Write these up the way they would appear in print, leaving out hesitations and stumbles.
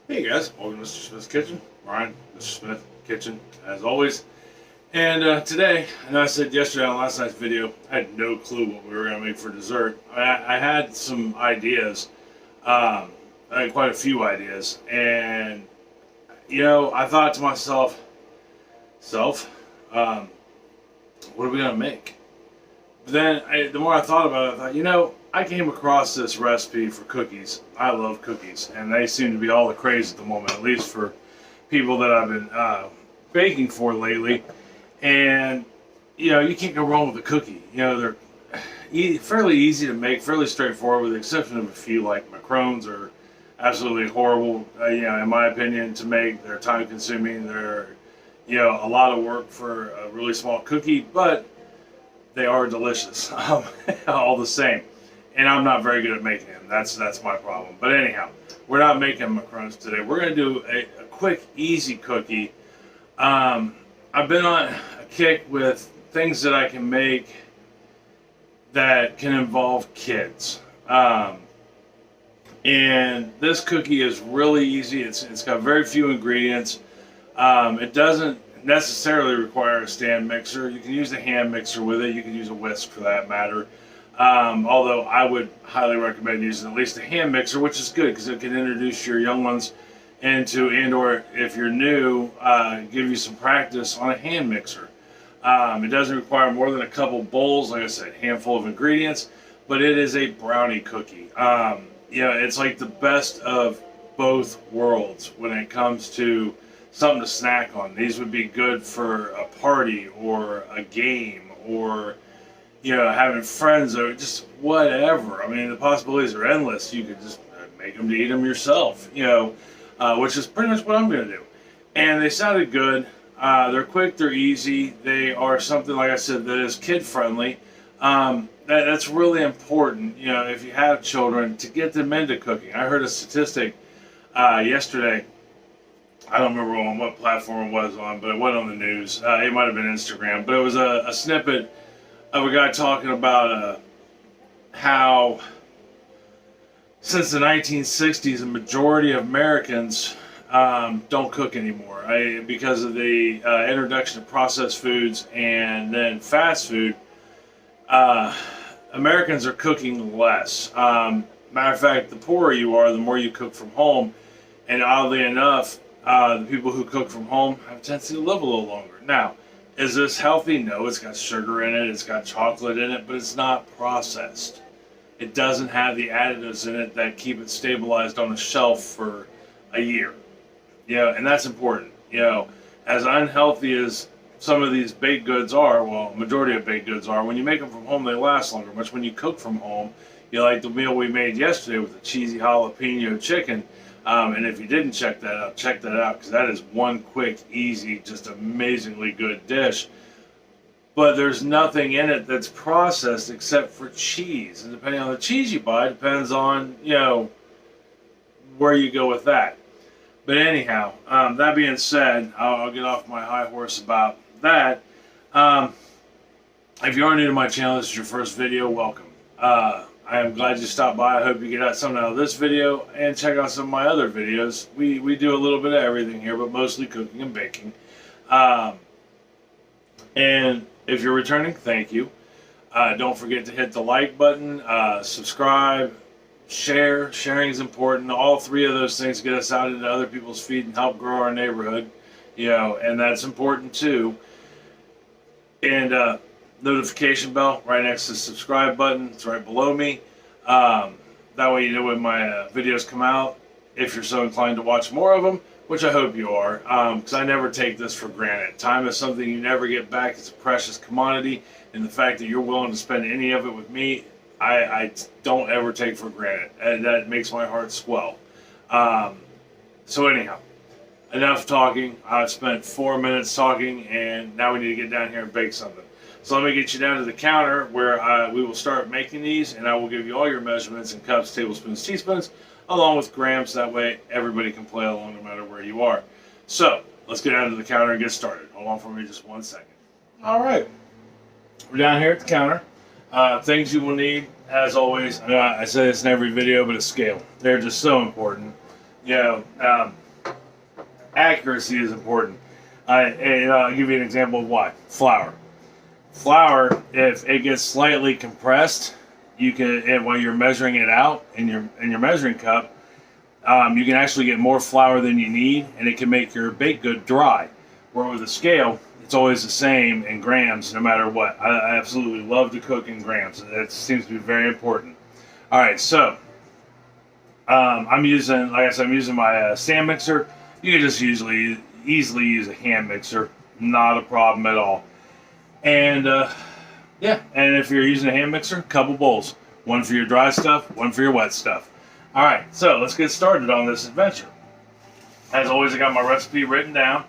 Hey guys, welcome to Mr. Smith's Kitchen. Ryan, Mr. Smith Kitchen, as always. And today, I know I said yesterday on last night's video, I had no clue what we were going to make for dessert. I had some ideas, I had quite a few ideas, and I thought to myself, what are we going to make? But then, the more I thought about it, I thought, I came across this recipe for cookies. I love cookies, and they seem to be all the craze at the moment, at least for people that I've been baking for lately. And, you can't go wrong with a cookie. They're fairly easy to make, fairly straightforward, with the exception of a few, like macarons are absolutely horrible, in my opinion, to make. They're time consuming. They're, a lot of work for a really small cookie, but they are delicious all the same. And I'm not very good at making them. That's my problem. But anyhow, we're not making macarons today. We're going to do a quick, easy cookie. I've been on a kick with things that I can make that can involve kids. And this cookie is really easy. It's got very few ingredients. It doesn't necessarily require a stand mixer. You can use a hand mixer with it. You can use a whisk for that matter. Although I would highly recommend using at least a hand mixer, which is good because it can introduce your young ones into, or if you're new, give you some practice on a hand mixer. It doesn't require more than a couple bowls, like I said, handful of ingredients, but it is a brownie cookie. It's like the best of both worlds when it comes to something to snack on. These would be good for a party or a game or having friends or just whatever. I mean, the possibilities are endless. You could just make them to eat them yourself, which is pretty much what I'm going to do. And they sounded good. They're quick, they're easy. They are something, like I said, that is kid-friendly. That's really important, if you have children, to get them into cooking. I heard a statistic yesterday. I don't remember on what platform it was on, but it went on the news. It might have been Instagram, but it was a snippet of a guy talking about how since the 1960s, a majority of Americans don't cook anymore because of the introduction of processed foods and then fast food. Americans are cooking less. Matter of fact, the poorer you are, the more you cook from home. And oddly enough, the people who cook from home have a tendency to live a little longer. Now, is this healthy? No, it's got sugar in it, it's got chocolate in it, but it's not processed. It doesn't have the additives in it that keep it stabilized on the shelf for a year. And that's important. As unhealthy as some of these baked goods are, well, majority of baked goods are, when you make them from home, they last longer. Much when you cook from home, like the meal we made yesterday with the cheesy jalapeno chicken. And if you didn't check that out, because that is one quick, easy, just amazingly good dish. But there's nothing in it that's processed except for cheese. And depending on the cheese you buy, depends on, where you go with that. But anyhow, that being said, I'll get off my high horse about that. If you are new to my channel, this is your first video, welcome. I am glad you stopped by. I hope you get something out of this video and check out some of my other videos. We do a little bit of everything here, but mostly cooking and baking. And if you're returning, thank you. Don't forget to hit the like button, subscribe, share. Sharing is important. All three of those things get us out into other people's feed and help grow our neighborhood. And that's important too. And notification bell right next to the subscribe button. It's right below me. That way you know when my videos come out, if you're so inclined to watch more of them, which I hope you are, because I never take this for granted. Time is something you never get back. It's a precious commodity, and the fact that you're willing to spend any of it with me, I don't ever take for granted, and that makes my heart swell. So anyhow, enough talking. I've spent 4 minutes talking, and now we need to get down here and bake something. So let me get you down to the counter where we will start making these, and I will give you all your measurements in cups, tablespoons, teaspoons, along with grams. That way everybody can play along no matter where you are. So let's get down to the counter and get started. Hold on for me just 1 second. All right. We're down here at the counter. Things you will need, as always, I say this in every video, but a scale. They're just so important. You know, accuracy is important. And I'll give you an example of why. Flour. Flour, if it gets slightly compressed, you can, and while you're measuring it out in your measuring cup, you can actually get more flour than you need, and it can make your baked good dry. Where with a scale, it's always the same in grams, no matter what. I absolutely love to cook in grams. That seems to be very important. All right, so I'm using, like I said, I'm using my stand mixer. You can just easily use a hand mixer, not a problem at all. And yeah, and if you're using a hand mixer, a couple bowls, one for your dry stuff, one for your wet stuff. All right, so let's get started on this adventure. As always, I got my recipe written down,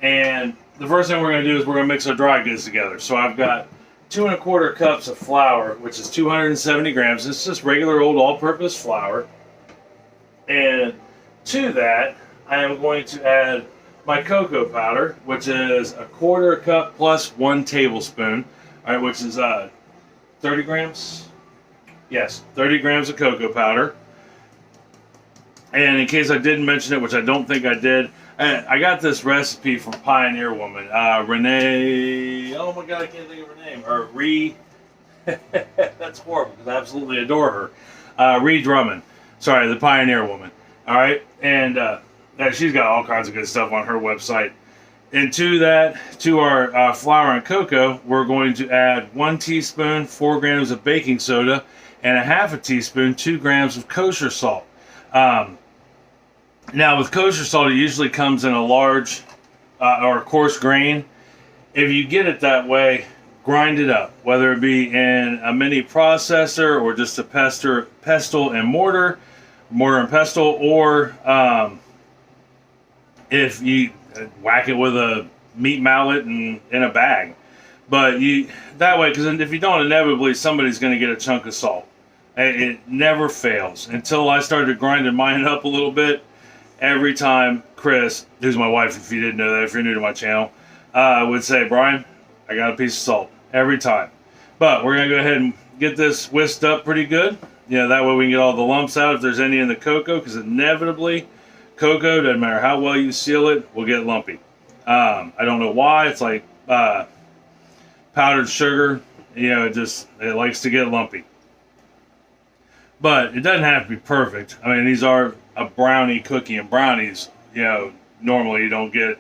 and the first thing we're going to do is we're going to mix our dry goods together. So I've got 2 1/4 cups of flour, which is 270 grams. It's just regular old all-purpose flour. And to that, I am going to add my cocoa powder, which is 1/4 cup plus 1 tablespoon. All right, which is 30 grams. Yes, 30 grams of cocoa powder. And in case I didn't mention it, which I don't think I did, I got this recipe from Pioneer Woman, Renee. Oh my God, I can't think of her name. Or That's horrible because I absolutely adore her. Ree Drummond. Sorry, the Pioneer Woman. All right, and she's got all kinds of good stuff on her website. And to that, to our flour and cocoa, we're going to add 1 teaspoon, 4 grams of baking soda, and 1/2 teaspoon, 2 grams of kosher salt. Now, with kosher salt, it usually comes in a large or a coarse grain. If you get it that way, grind it up, whether it be in a mini processor or just a pestle and mortar and pestle, or if you whack it with a meat mallet and in a bag. But that way, because if you don't, inevitably somebody's going to get a chunk of salt. It never fails. Until I started grinding mine up a little bit, every time Chris, who's my wife, if you didn't know that, if you're new to my channel, would say, Brian, I got a piece of salt. Every time. But we're going to go ahead and get this whisked up pretty good. You know, that way we can get all the lumps out if there's any in the cocoa, because inevitably cocoa, doesn't matter how well you seal it, will get lumpy. I don't know why. It's like powdered sugar. You know, it likes to get lumpy. But it doesn't have to be perfect. I mean, these are a brownie cookie, and brownies, you know, normally you don't get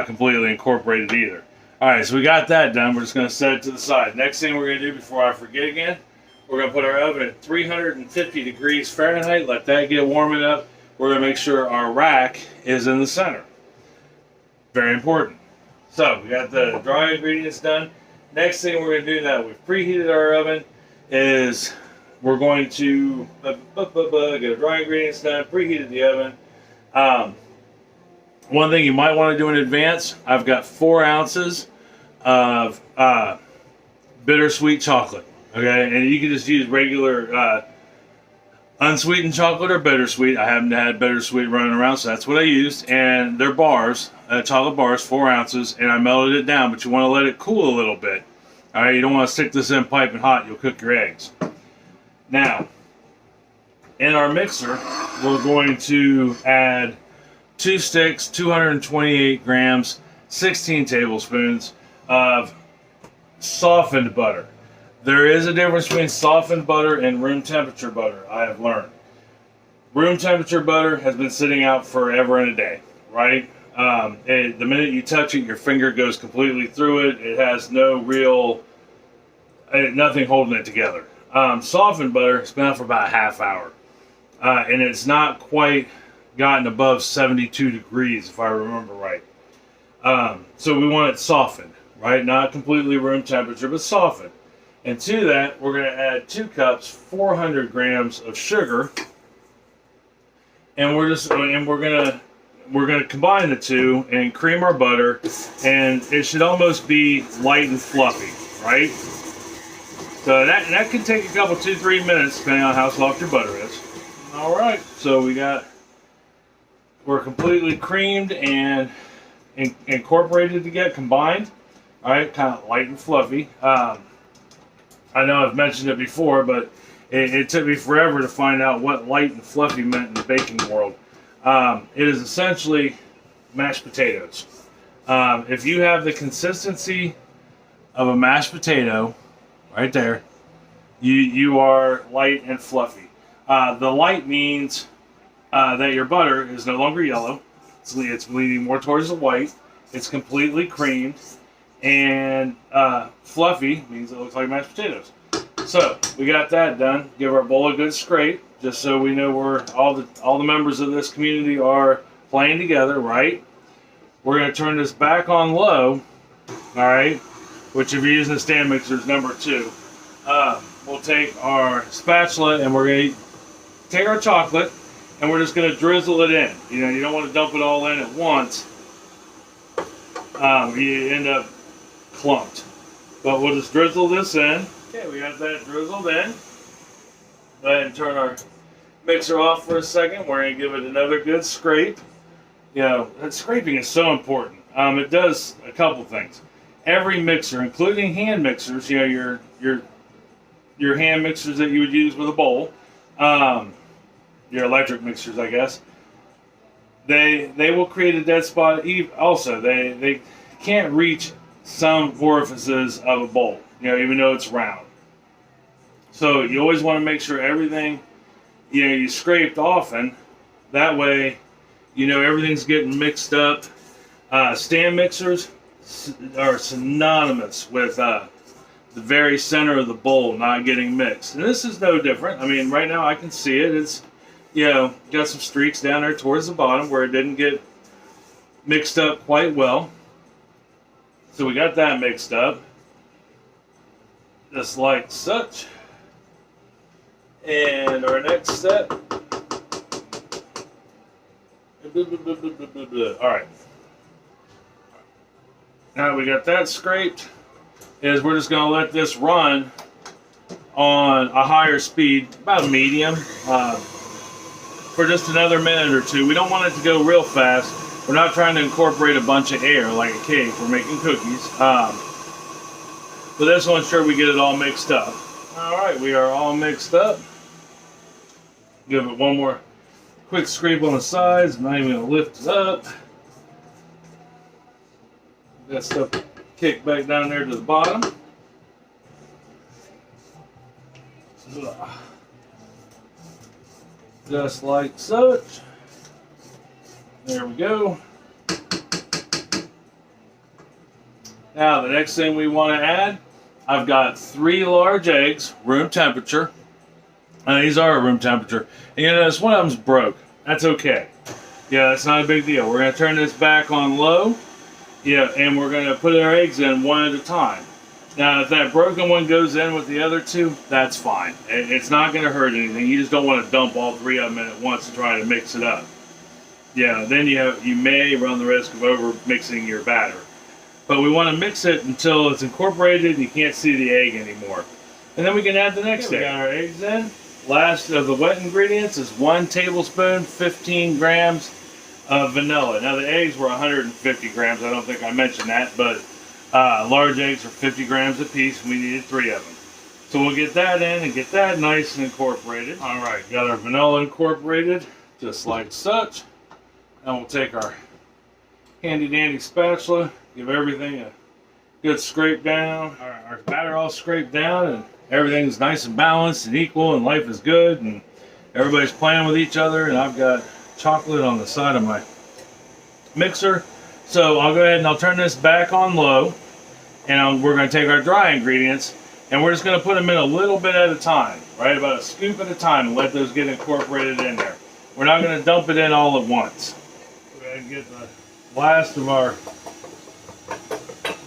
completely incorporated either. All right, so we got that done. We're just going to set it to the side. Next thing we're going to do before I forget again, we're going to put our oven at 350 degrees Fahrenheit. Let that get warming up. We're going to make sure our rack is in the center. Very important. So we got the dry ingredients done. Next thing we're going to do now, we've preheated our oven, is we're going to get our dry ingredients done, preheated the oven. One thing you might want to do in advance, I've got 4 ounces of bittersweet chocolate. Okay, and you can just use regular unsweetened chocolate or bittersweet. I haven't had bittersweet running around, so that's what I used. And they're bars, chocolate bars, 4 ounces, and I melted it down, but you want to let it cool a little bit. All right, you don't want to stick this in piping hot. You'll cook your eggs. Now, in our mixer, we're going to add 2 sticks, 228 grams, 16 tablespoons of softened butter. There is a difference between softened butter and room temperature butter, I have learned. Room temperature butter has been sitting out forever and a day, right? The minute you touch it, your finger goes completely through it. It has no real, nothing holding it together. Softened butter has been out for about a half hour. And it's not quite gotten above 72 degrees, if I remember right. So we want it softened, right? Not completely room temperature, but softened. And to that, we're going to add 2 cups, 400 grams of sugar. And we're going to combine the two and cream our butter, and it should almost be light and fluffy, right? So that can take a couple, 2-3 minutes, depending on how soft your butter is. All right, so we're completely creamed and incorporated together, combined. All right, kind of light and fluffy. I know I've mentioned it before, but it took me forever to find out what light and fluffy meant in the baking world. It is essentially mashed potatoes. If you have the consistency of a mashed potato, right there, you are light and fluffy. The light means that your butter is no longer yellow. It's leaning more towards the white. It's completely creamed. And fluffy means it looks like mashed potatoes. So we got that done. Give our bowl a good scrape, just so we know where all the members of this community are playing together, right? We're going to turn this back on low, all right? Which, if you're using a stand mixer, is number 2. We'll take our spatula and we're going to take our chocolate and we're just going to drizzle it in. You know, you don't want to dump it all in at once. You end up clumped. But we'll just drizzle this in. Okay, we got that drizzled in. Go ahead and turn our mixer off for a second. We're going to give it another good scrape. You know, that scraping is so important. It does a couple things. Every mixer, including hand mixers, you know, your hand mixers that you would use with a bowl, your electric mixers, I guess, they will create a dead spot. Also, they can't reach some orifices of a bowl, you know, even though it's round. So you always want to make sure everything, you know, you scraped often. That way, you know, everything's getting mixed up. Stand mixers are synonymous with the very center of the bowl not getting mixed. And this is no different. I mean, right now I can see it. It's, you know, got some streaks down there towards the bottom where it didn't get mixed up quite well. So we got that mixed up, just like such. And our next step, all right. Now that we got that scraped, is we're just going to let this run on a higher speed, about medium, for just another minute or two. We don't want it to go real fast. We're not trying to incorporate a bunch of air like a cake. We're making cookies. But this one, sure, we get it all mixed up. All right, we are all mixed up. Give it one more quick scrape on the sides. I'm not even going to lift it up. That stuff kicked back down there to the bottom. Just like such. There we go. Now the next thing we want to add, I've got 3 large eggs, room temperature. These are room temperature. And you notice one of them's broke. That's okay. Yeah, that's not a big deal. We're going to turn this back on low. Yeah, and we're going to put our eggs in one at a time. Now, if that broken one goes in with the other 2, that's fine. It's not going to hurt anything. You just don't want to dump all 3 of them in at once and try to mix it up. Yeah, then you may run the risk of over mixing your batter. But we want to mix it until it's incorporated and you can't see the egg anymore. And then we can add the next egg. We got our eggs in. Last of the wet ingredients is 1 tablespoon, 15 grams of vanilla. Now the eggs were 150 grams. I don't think I mentioned that, but large eggs are 50 grams a piece, and we needed 3 of them. So we'll get that in and get that nice and incorporated. All right, got our vanilla incorporated, just like such. And we'll take our handy dandy spatula, give everything a good scrape down. All right, our batter all scraped down, and everything's nice and balanced and equal, and life is good, and everybody's playing with each other. And I've got chocolate on the side of my mixer. So I'll go ahead and I'll turn this back on low, and we're going to take our dry ingredients and we're just going to put them in a little bit at a time, right? About a scoop at a time, and let those get incorporated in there. We're not going to dump it in all at once. We're going to get the last of our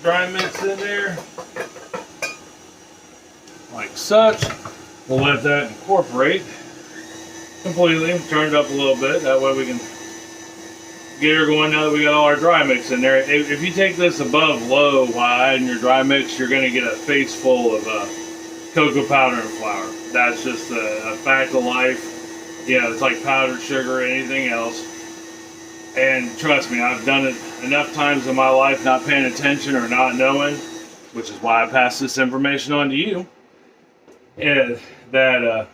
dry mix in there, like such. We'll let that incorporate completely. Turn it up a little bit, that way we can get her going now that we got all our dry mix in there. If you take this above low while adding your dry mix, you're going to get a face full of cocoa powder and flour. That's just a fact of life. Yeah, it's like powdered sugar or anything else. And trust me, I've done it enough times in my life not paying attention or not knowing, which is why I pass this information on to you. And that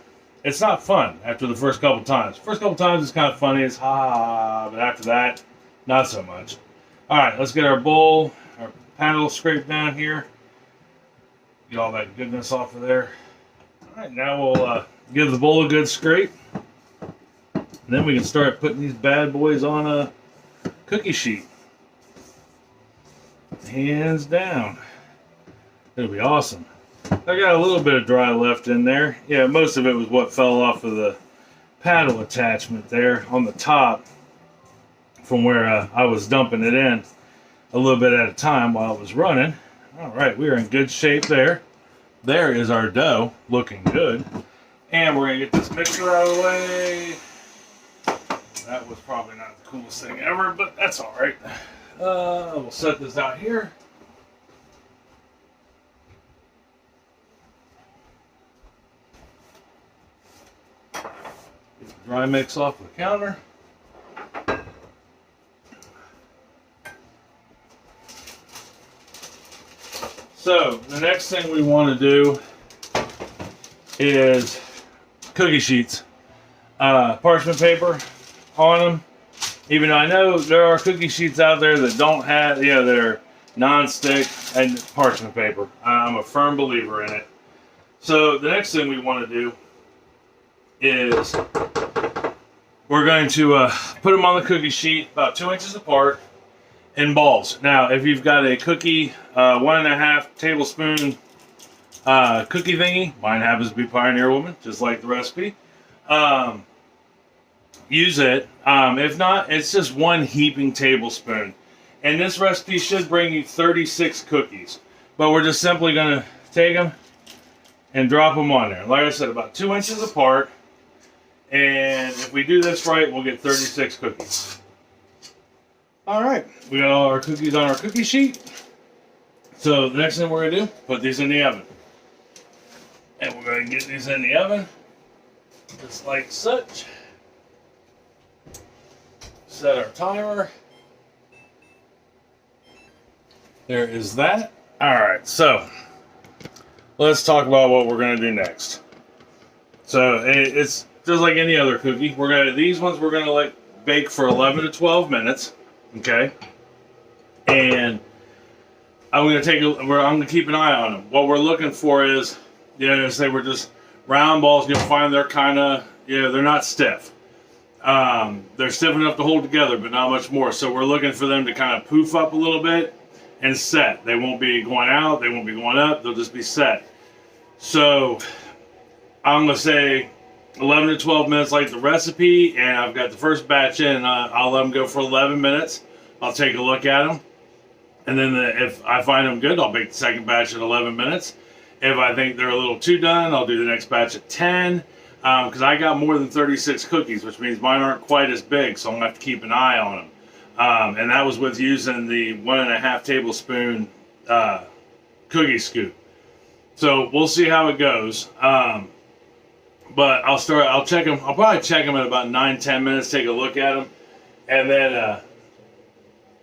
it's not fun after the first couple times. First couple times it's kind of funny, it's ha ha ha, but after that, not so much. All right, let's get our bowl, our paddle scraped down here. Get all that goodness off of there. All right, now we'll give the bowl a good scrape. And then we can start putting these bad boys on a cookie sheet. Hands down. It'll be awesome. I got a little bit of dry left in there. Yeah, most of it was what fell off of the paddle attachment there on the top from where I was dumping it in a little bit at a time while it was running. All right, we are in good shape there. There is our dough, looking good. And we're gonna get this mixer out of the way. That was probably not the coolest thing ever, but that's all right. We'll set this out here. Get the dry mix off the counter. So the next thing we want to do is cookie sheets, parchment paper on them. Even though I know there are cookie sheets out there that don't have, you know, they're non-stick and parchment paper. I'm a firm believer in it. So the next thing we want to do is we're going to put them on the cookie sheet about 2 inches apart in balls. Now, if you've got a cookie, 1.5 tablespoon cookie thingy, mine happens to be Pioneer Woman, just like the recipe. Use it. If not, it's just 1 heaping tablespoon. And this recipe should bring you 36 cookies. But we're just simply going to take them and drop them on there. Like I said, about 2 inches apart. And if we do this right, we'll get 36 cookies. All right, we got all our cookies on our cookie sheet. So the next thing we're going to do, put these in the oven. And we're going to get these in the oven, just like such. Set our timer. There is that. All right, so let's talk about what we're going to do next. So it's just like any other cookie. These ones we're going to let bake for 11 to 12 minutes. Okay, and I'm going to keep an eye on them. What we're looking for is, you know, say we're just round balls. You'll find they're kind of, you know, they're not stiff. They're stiff enough to hold together, but not much more. So we're looking for them to kind of poof up a little bit and set. They won't be going out. They won't be going up. They'll just be set. So I'm going to say 11 to 12 minutes like the recipe, and I've got the first batch in. I'll let them go for 11 minutes. I'll take a look at them, and then if I find them good, I'll bake the second batch at 11 minutes. If I think they're a little too done, I'll do the next batch at 10, because I got more than 36 cookies, which means mine aren't quite as big, so I'm going to have to keep an eye on them. And that was with using the 1.5 tablespoon cookie scoop. So we'll see how it goes. But I'll check them. I'll probably check them at about 9-10 minutes, take a look at them, and then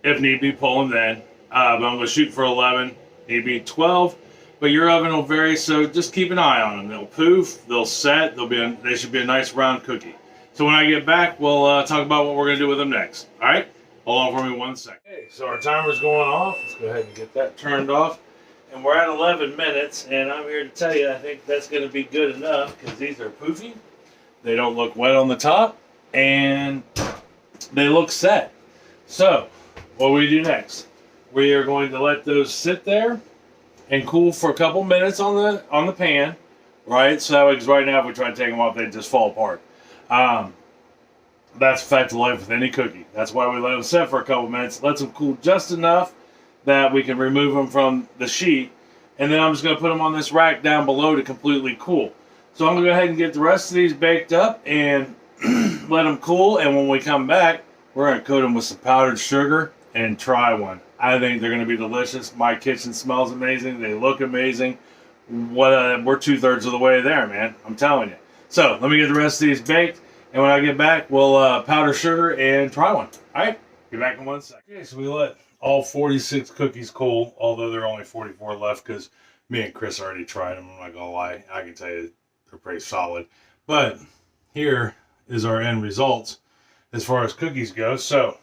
if need be, pull them then. But I'm going to shoot for 11, need be 12. But your oven will vary, so just keep an eye on them. They'll poof, they'll set, they should be a nice round cookie. So when I get back, we'll talk about what we're going to do with them next. All right? Hold on for me 1 second. Okay, so our timer's going off. Let's go ahead and get that turned off. And we're at 11 minutes, and I'm here to tell you I think that's going to be good enough because these are poofy. They don't look wet on the top, and they look set. So, what we do next? We are going to let those sit there and cool for a couple minutes on the pan, right? So because right now if we try to take them off, they just fall apart. That's fact of life with any cookie. That's why we let them sit for a couple minutes. Let them cool just enough that we can remove them from the sheet, and then I'm just going to put them on this rack down below to completely cool. So I'm going to go ahead and get the rest of these baked up and let them cool, and when we come back, we're going to coat them with some powdered sugar and try one. I think they're going to be delicious. My kitchen smells amazing. They look amazing. We're 2/3 of the way there, man. I'm telling you. So let me get the rest of these baked, and when I get back, we'll powder sugar and try one. All right? Be back in 1 second. Okay, so we let all 46 cookies cool, although there are only 44 left because me and Chris already tried them. I'm not going to lie. I can tell you they're pretty solid. But here is our end results as far as cookies go. So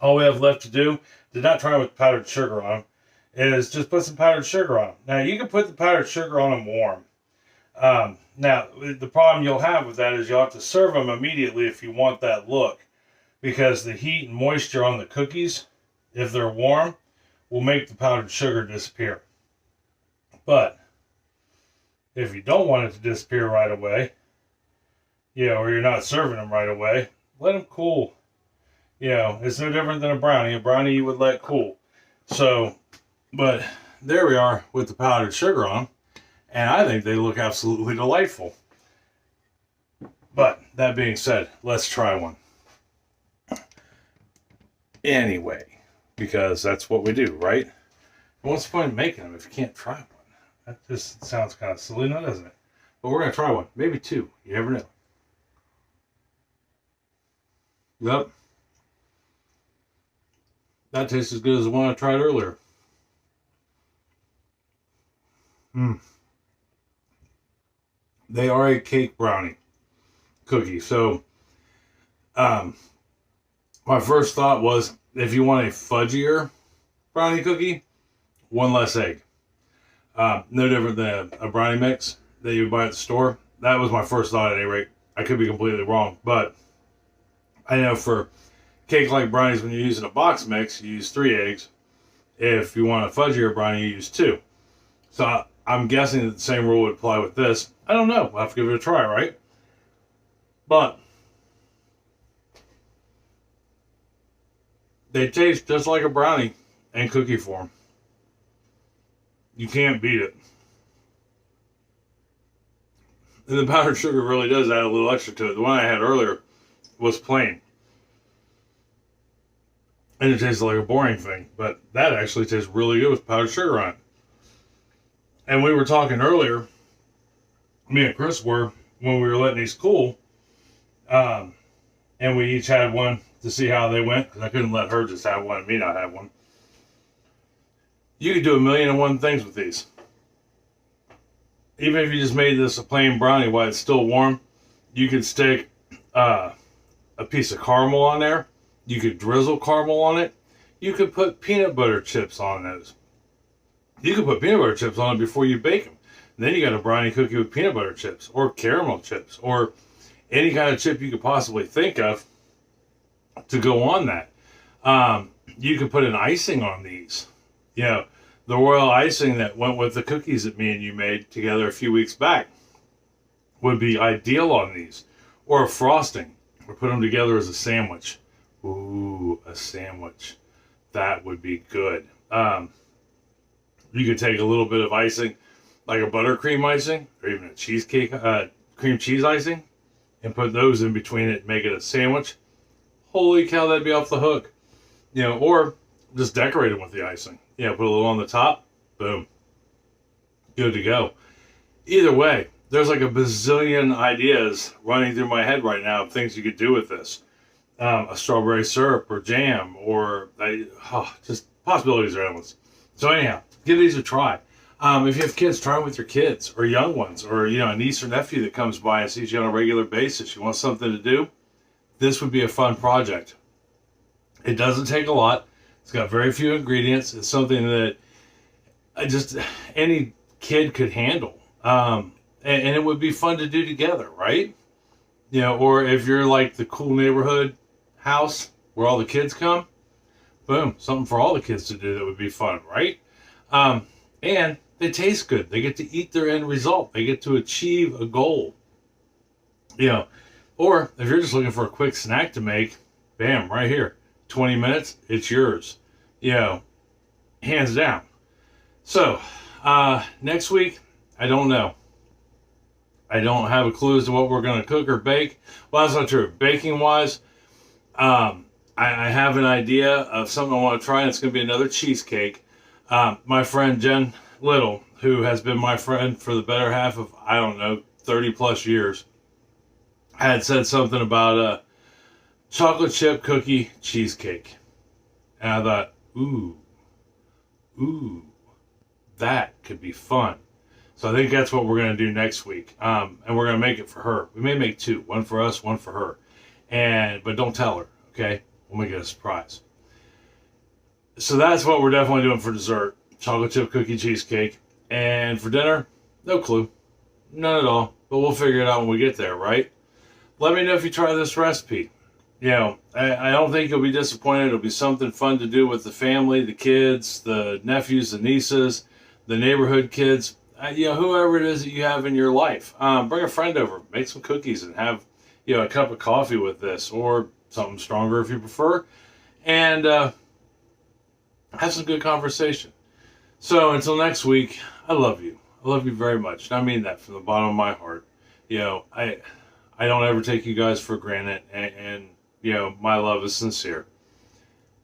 all we have left to do, did not try with powdered sugar on them, is just put some powdered sugar on them. Now you can put the powdered sugar on them warm. Now the problem you'll have with that is you'll have to serve them immediately if you want that look, because the heat and moisture on the cookies, if they're warm, will make the powdered sugar disappear. But if you don't want it to disappear right away, or you're not serving them right away, let them cool. It's no different than a brownie. A brownie you would let cool. So, but there we are with the powdered sugar on, and I think they look absolutely delightful. But that being said, let's try one. Anyway, because that's what we do, right? What's the point of making them if you can't try one? That just sounds kind of silly, now, doesn't it? But we're going to try one. Maybe two. You never know. Yep. That tastes as good as the one I tried earlier. They are a cake brownie cookie. So, my first thought was, if you want a fudgier brownie cookie, one less egg. No different than a brownie mix that you would buy at the store. That was my first thought at any rate. I could be completely wrong, but I know for cake-like brownies, when you're using a box mix, you use 3 eggs. If you want a fudgier brownie, you use 2. So I'm guessing that the same rule would apply with this. I don't know. We'll have to give it a try, right? But they taste just like a brownie in cookie form. You can't beat it. And the powdered sugar really does add a little extra to it. The one I had earlier was plain. And it tastes like a boring thing. But that actually tastes really good with powdered sugar on it. And we were talking earlier, me and Chris were, when we were letting these cool, and we each had one to see how they went, because I couldn't let her just have one and me not have one. You could do 1,000,001 things with these. Even if you just made this a plain brownie while it's still warm, you could stick a piece of caramel on there. You could drizzle caramel on it. You could put peanut butter chips on those. You could put peanut butter chips on it before you bake them. And then you got a brownie cookie with peanut butter chips or caramel chips or any kind of chip you could possibly think of to go on that. You could put an icing on these. The royal icing that went with the cookies that me and you made together a few weeks back would be ideal on these. Or a frosting. Or put them together as a sandwich. Ooh, a sandwich. That would be good. You could take a little bit of icing, like a buttercream icing, or even a cheesecake, cream cheese icing, and put those in between it and make it a sandwich. Holy cow, that'd be off the hook. Or just decorate it with the icing. Put a little on the top, boom. Good to go. Either way, there's like a bazillion ideas running through my head right now of things you could do with this. A strawberry syrup or jam, or just possibilities are endless. So anyhow, give these a try. If you have kids, try them with your kids or young ones, or a niece or nephew that comes by and sees you on a regular basis. You want something to do? This would be a fun project. It doesn't take a lot. It's got very few ingredients. It's something that just any kid could handle. And it would be fun to do together, right? Or if you're like the cool neighborhood house where all the kids come, boom, something for all the kids to do that would be fun, right? And they taste good. They get to eat their end result. They get to achieve a goal. Or if you're just looking for a quick snack to make, bam, right here. 20 minutes, it's yours. Hands down. So, next week, I don't know. I don't have a clue as to what we're going to cook or bake. Well, that's not true. Baking-wise, I have an idea of something I want to try, and it's going to be another cheesecake. My friend Jen Little, who has been my friend for the better half of, 30 plus years, had said something about a chocolate chip cookie cheesecake. And I thought, ooh, that could be fun. So I think that's what we're going to do next week. And we're going to make it for her. We may make two, one for us, one for her. But don't tell her, okay? We'll make it a surprise. So that's what we're definitely doing for dessert. Chocolate chip cookie cheesecake. And for dinner, no clue. None at all. But we'll figure it out when we get there, right? Let me know if you try this recipe. You know, I don't think you'll be disappointed. It'll be something fun to do with the family, the kids, the nephews, the nieces, the neighborhood kids. You know, whoever it is that you have in your life. Bring a friend over. Make some cookies and have, you know, a cup of coffee with this, or something stronger if you prefer. And have some good conversation. So until next week, I love you. I love you very much. And I mean that from the bottom of my heart. You know, I don't ever take you guys for granted, and you know, my love is sincere.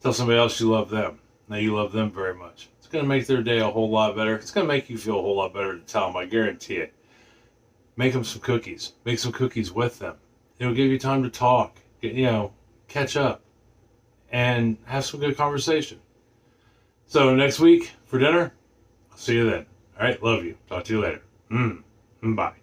Tell somebody else you love them. Now you love them very much. It's going to make their day a whole lot better. It's going to make you feel a whole lot better to tell them, I guarantee it. Make them some cookies. Make some cookies with them. It'll give you time to talk, you know, catch up, and have some good conversation. So next week for dinner, I'll see you then. All right, love you. Talk to you later. Bye.